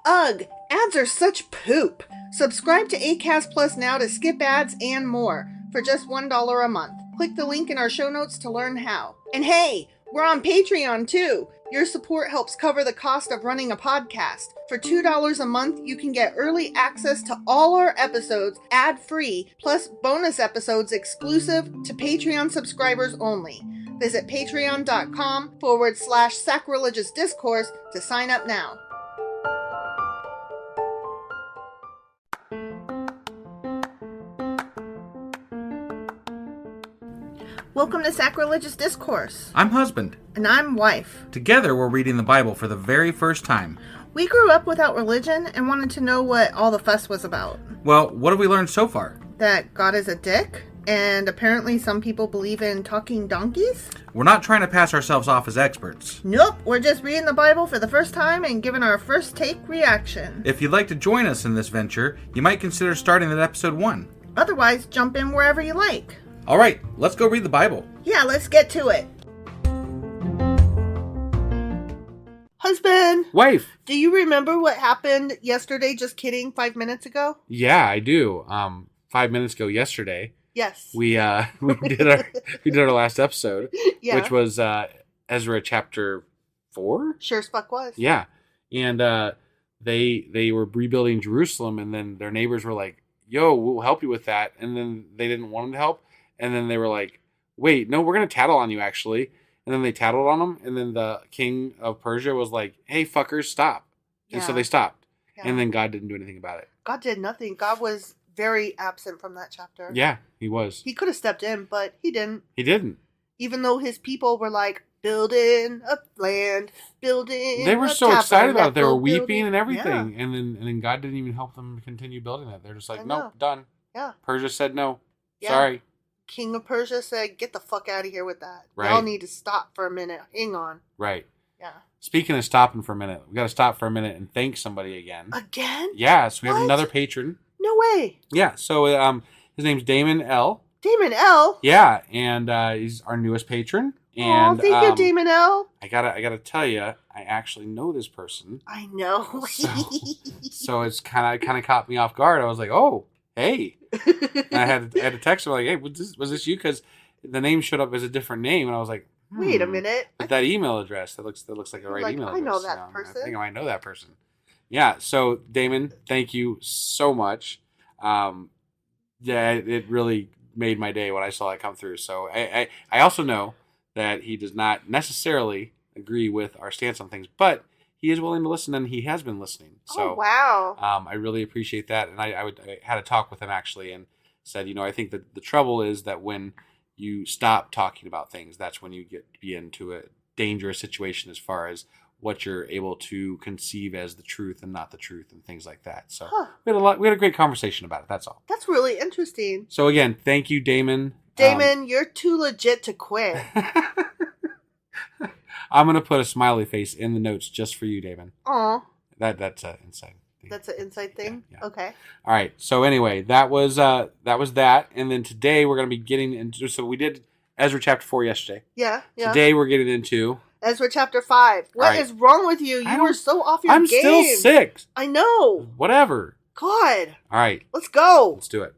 Ugh, ads are such poop. Subscribe to Acast Plus now to skip ads and more for just $1 a month. Click the link in our show notes to learn how. And hey, we're on Patreon too. Your support helps cover the cost of running a podcast. For $2 a month, you can get early access to all our episodes ad-free, plus bonus episodes exclusive to Patreon subscribers only. Visit patreon.com/sacrilegious discourse to sign up now. Welcome to Sacrilegious Discourse. I'm husband. And I'm wife. Together, we're reading the Bible for the very first time. We grew up without religion and wanted to know what all the fuss was about. Well, what have we learned so far? That God is a dick, and apparently some people believe in talking donkeys? We're not trying to pass ourselves off as experts. Nope, we're just reading the Bible for the first time and giving our first take reaction. If you'd like to join us in this venture, you might consider starting at episode 1. Otherwise, jump in wherever you like. All right, let's go read the Bible. Yeah, let's get to it. Husband. Wife. Do you remember what happened yesterday? Just kidding, 5 minutes ago? Yeah, I do. 5 minutes ago yesterday. Yes. We did our last episode, yeah. which was Ezra chapter 4. Sure as fuck was. Yeah, and they were rebuilding Jerusalem, and then their neighbors were like, "Yo, we'll help you with that," and then they didn't want them to help, and then they were like, "Wait, no, we're gonna tattle on you actually," and then they tattled on them, and then the king of Persia was like, "Hey, fuckers, stop," and so they stopped, and then God didn't do anything about it. God did nothing. God was very absent from that chapter. Yeah, he was. He could have stepped in, but he didn't. He didn't. Even though his people were like, building a land, building They were so excited about it. They were weeping building. and everything. Yeah. And then God didn't even help them continue building it. They're just like, nope, done. Yeah. Persia said no. Yeah. Sorry. King of Persia said, get the fuck out of here with that. Right. Y'all need to stop for a minute. Hang on. Right. Yeah. Speaking of stopping for a minute, we got to stop for a minute and thank somebody again. Again? Yeah, so we have another patron. No way. Yeah, so his name's Damon L. Damon L? Yeah, and he's our newest patron. And thank you, Damon L. I gotta tell you, I actually know this person. I know. So it's kind of caught me off guard. I was like, oh, hey. And I had to text him like, hey, was this you? Because the name showed up as a different name, and I was like, wait a minute. But that email address that looks like the right email address. I know that person. I think I might know that person. Yeah. So Damon, thank you so much. Yeah, it really made my day when I saw it come through. So I also know that he does not necessarily agree with our stance on things, but he is willing to listen, and he has been listening. So, wow. I really appreciate that. And I had a talk with him actually and said, I think that the trouble is that when you stop talking about things, that's when you be into a dangerous situation as far as what you're able to conceive as the truth and not the truth and things like that. So we had a great conversation about it. That's all. That's really interesting. So again, thank you, Damon. Damon, you're too legit to quit. I'm going to put a smiley face in the notes just for you, Damon. Aw. That's an inside thing. That's an inside thing? Yeah. Okay. All right. So anyway, that was that. And then today we're going to be getting into, so we did Ezra chapter 4 yesterday. Yeah. Today we're getting into Ezra chapter 5. What is wrong with you? You were so off your game. I'm still sick. I know. Whatever. God. All right. Let's go. Let's do it.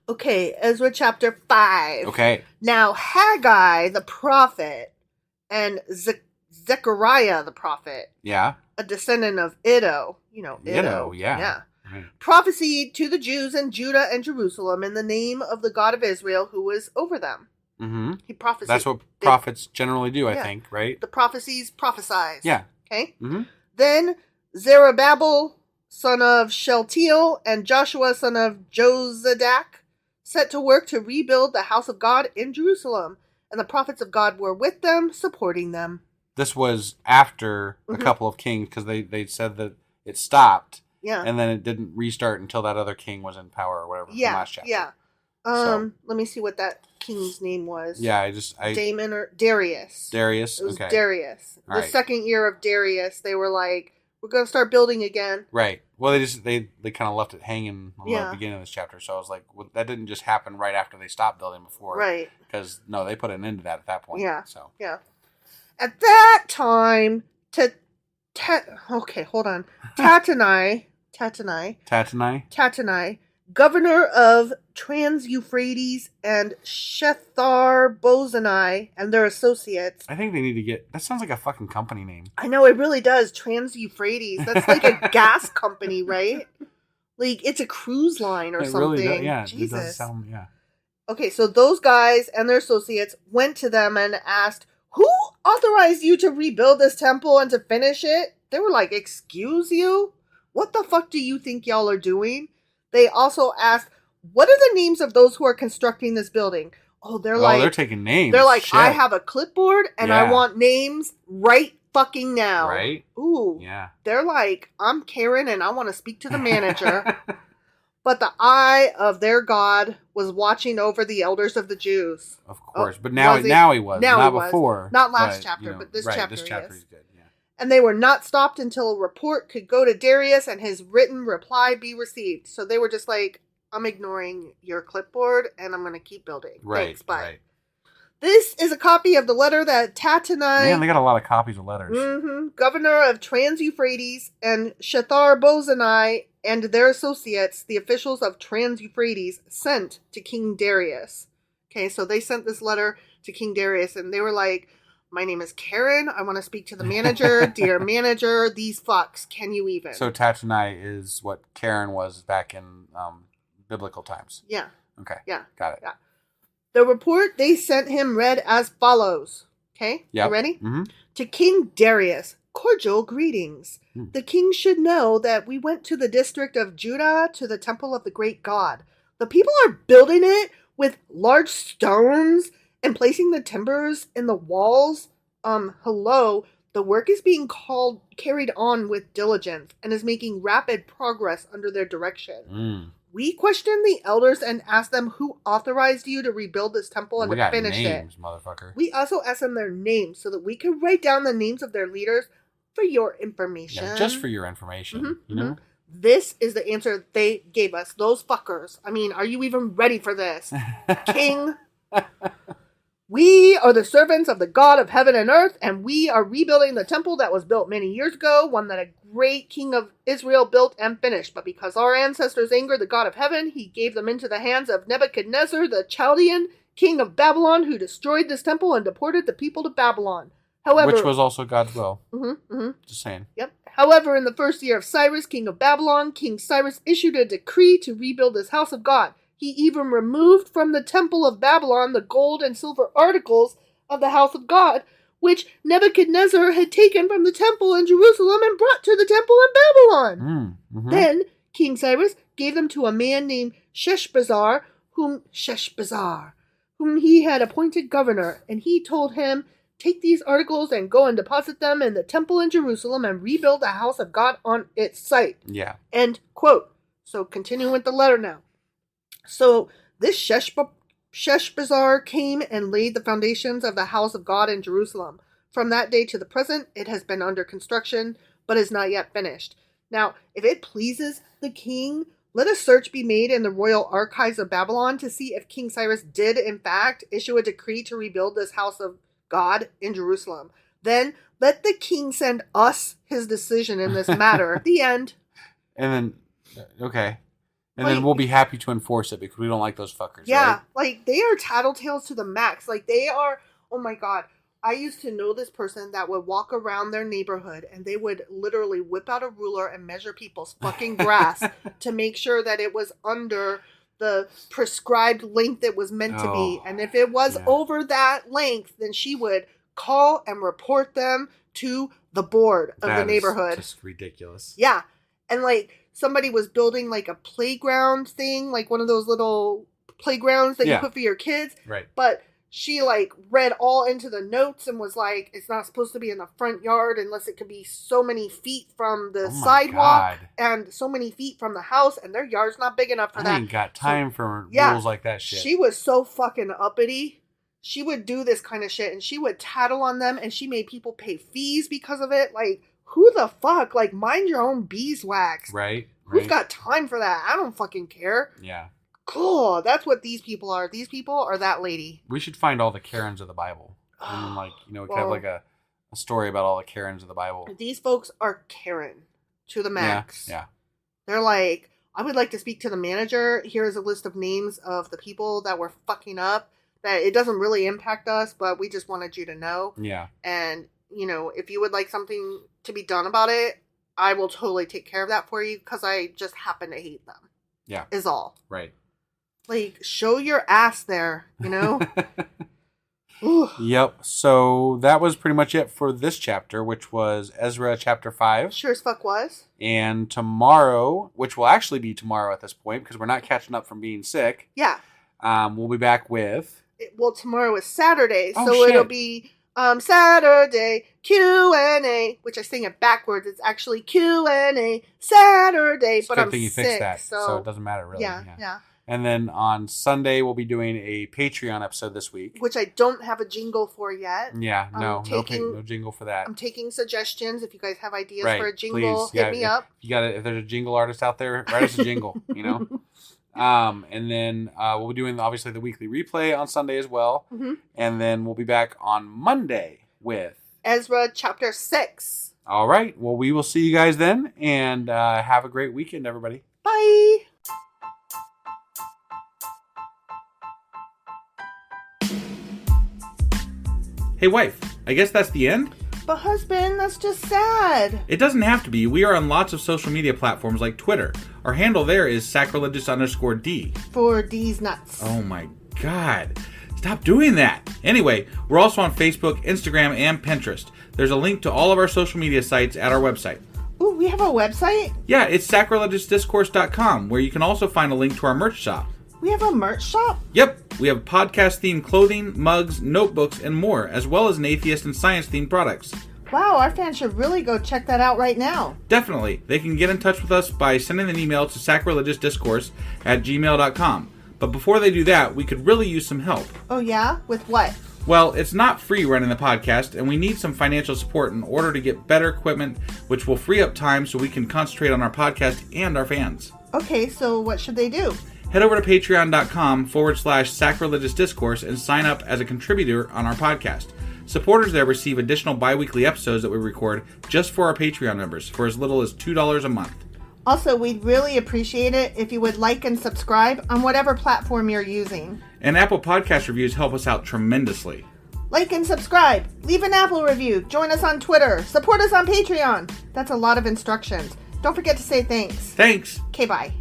Okay, Ezra chapter 5. Okay. Now, Haggai the prophet and Zechariah the prophet, Yeah. a descendant of Iddo, Iddo, yeah. Right. Prophesied to the Jews in Judah and Jerusalem in the name of the God of Israel who was over them. Mm-hmm. He prophesied. That's what prophets generally do, I think, right? The prophecies prophesize. Yeah. Okay? Mm-hmm. Then Zerubbabel, son of Shealtiel, and Joshua, son of Jozadak, set to work to rebuild the house of God in Jerusalem. And the prophets of God were with them, supporting them. This was after a couple of kings, because they said that it stopped. Yeah. And then it didn't restart until that other king was in power or whatever. Yeah. From last chapter. Yeah. Let me see what that king's name was. Yeah, Damon or Darius. Darius. It was okay. Darius. All the right. second year of Darius, they were like, We're going to start building again. Right. Well, they kind of left it hanging on the beginning of this chapter. So I was like, well, that didn't just happen right after they stopped building before. Right. Because, no, they put an end to that at that point. Yeah. So. Yeah. At that time, okay, hold on. Tatanai, governor of Trans-Euphrates, and Shethar-Bozani and their associates. I think they need to get... That sounds like a fucking company name. I know, it really does. Trans-Euphrates. That's like a gas company, right? Like, it's a cruise line or something. Really does, yeah. Jesus. It does sound... Yeah. Okay, so those guys and their associates went to them and asked, who authorized you to rebuild this temple and to finish it? They were like, excuse you? What the fuck do you think y'all are doing? They also asked, what are the names of those who are constructing this building? Oh, they're taking names. They're like, shit. I have a clipboard and I want names right fucking now. Right? Ooh. Yeah. They're like, I'm Karen and I want to speak to the manager. But the eye of their God was watching over the elders of the Jews. Of course. But now he was. Not before. Not last chapter, but this chapter. This chapter is good. Yeah. And they were not stopped until a report could go to Darius and his written reply be received. So they were just like, I'm ignoring your clipboard and I'm going to keep building. Right. Thanks, bye. Right. This is a copy of the letter that Tatanai... Man, they got a lot of copies of letters. Mm-hmm, governor of Trans-Euphrates, and Shethar-Bozani and their associates, the officials of Trans-Euphrates, sent to King Darius. Okay, so they sent this letter to King Darius, and they were like, my name is Karen. I want to speak to the manager. Dear manager, these fucks, can you even? So Tatanai is what Karen was back in biblical times. Yeah. Okay. Yeah. Got it. Yeah. The report they sent him read as follows. Okay? Yep. You ready? Mm-hmm. To King Darius, cordial greetings. The king should know that we went to the district of Judah to the temple of the great God. The people are building it with large stones and placing the timbers in the walls. Hello. The work is being carried on with diligence and is making rapid progress under their direction. We questioned the elders and asked them who authorized you to rebuild this temple and to finish it. Motherfucker. We also asked them their names so that we could write down the names of their leaders for your information. Yeah, just for your information, you know? This is the answer they gave us. Those fuckers. I mean, are you even ready for this? King, we are the servants of the God of heaven and earth, and we are rebuilding the temple that was built many years ago, one that a great king of Israel built and finished. But because our ancestors angered the God of heaven, he gave them into the hands of Nebuchadnezzar, the Chaldean, king of Babylon, who destroyed this temple and deported the people to Babylon. However, which was also God's will. Just saying. Yep. However, in the first year of Cyrus, king of Babylon, King Cyrus issued a decree to rebuild this house of God. He even removed from the temple of Babylon the gold and silver articles of the house of God, which Nebuchadnezzar had taken from the temple in Jerusalem and brought to the temple in Babylon. Then King Cyrus gave them to a man named Sheshbazzar, whom he had appointed governor, and he told him, take these articles and go and deposit them in the temple in Jerusalem and rebuild the house of God on its site. Yeah. End quote. So continue with the letter now. So this Sheshbazzar came and laid the foundations of the house of God in Jerusalem. From that day to the present, it has been under construction, but is not yet finished. Now, if it pleases the king, let a search be made in the royal archives of Babylon to see if King Cyrus did, in fact, issue a decree to rebuild this house of God in Jerusalem. Then let the king send us his decision in this matter. The end. And then, okay. And then we'll be happy to enforce it because we don't like those fuckers. Yeah, right? like they are tattletales to the max. Like they are, oh my God. I used to know this person that would walk around their neighborhood and they would literally whip out a ruler and measure people's fucking grass to make sure that it was under the prescribed length it was meant to be. And if it was over that length, then she would call and report them to the board of the neighborhood. That's just ridiculous. Yeah. And like somebody was building like a playground thing, like one of those little playgrounds that you put for your kids. Right. But she like read all into the notes and was like, it's not supposed to be in the front yard unless it could be so many feet from the sidewalk and so many feet from the house, and their yard's not big enough for that. I ain't got time for rules like that shit. She was so fucking uppity. She would do this kind of shit and she would tattle on them and she made people pay fees because of it. Like, Who the fuck? Like, mind your own beeswax. Right. Who's got time for that? I don't fucking care. Yeah. Cool. That's what these people are. These people are that lady. We should find all the Karens of the Bible. And then, like, we could have like a story about all the Karens of the Bible. These folks are Karen to the max. Yeah. They're like, I would like to speak to the manager. Here's a list of names of the people that were fucking up. That it doesn't really impact us, but we just wanted you to know. Yeah. And, if you would like something to be done about it, I will totally take care of that for you because I just happen to hate them. Yeah. Is all. Right. Like, show your ass there, Yep. So that was pretty much it for this chapter, which was Ezra chapter 5. Sure as fuck was. And tomorrow, which will actually be tomorrow at this point because we're not catching up from being sick. Yeah. We'll be back with... tomorrow is Saturday, Oh, so shit. it'll be Saturday Q&A, which I sing it backwards. It's actually Q&A Saturday, but I'm thing you sick, fixed that, so so it doesn't matter really. Yeah. And then on Sunday, we'll be doing a Patreon episode this week. Which I don't have a jingle for yet. Yeah, no no jingle for that. I'm taking suggestions. If you guys have ideas Right, for a jingle, please. hit me up. If there's a jingle artist out there, write us a jingle, And then we'll be doing, obviously, the weekly replay on Sunday as well. Mm-hmm. And then we'll be back on Monday with... Ezra chapter 6. All right. Well, we will see you guys then. And have a great weekend, everybody. Bye. Hey, wife, I guess that's the end? But husband, that's just sad. It doesn't have to be. We are on lots of social media platforms like Twitter. Our handle there is sacrilegious_D. For D's nuts. Oh my God. Stop doing that. Anyway, we're also on Facebook, Instagram, and Pinterest. There's a link to all of our social media sites at our website. Ooh, we have a website? Yeah, it's sacrilegiousdiscourse.com, where you can also find a link to our merch shop. We have a merch shop? Yep, we have podcast-themed clothing, mugs, notebooks, and more, as well as an atheist and science-themed products. Wow, our fans should really go check that out right now. Definitely. They can get in touch with us by sending an email to sacrilegiousdiscourse@gmail.com. But before they do that, we could really use some help. Oh yeah? With what? Well, it's not free running the podcast, and we need some financial support in order to get better equipment, which will free up time so we can concentrate on our podcast and our fans. Okay, so what should they do? Head over to patreon.com/sacrilegiousdiscourse and sign up as a contributor on our podcast. Supporters there receive additional bi-weekly episodes that we record just for our Patreon members for as little as $2 a month. Also, we'd really appreciate it if you would like and subscribe on whatever platform you're using. And Apple Podcast reviews help us out tremendously. Like and subscribe. Leave an Apple review. Join us on Twitter. Support us on Patreon. That's a lot of instructions. Don't forget to say thanks. Thanks. Okay, bye.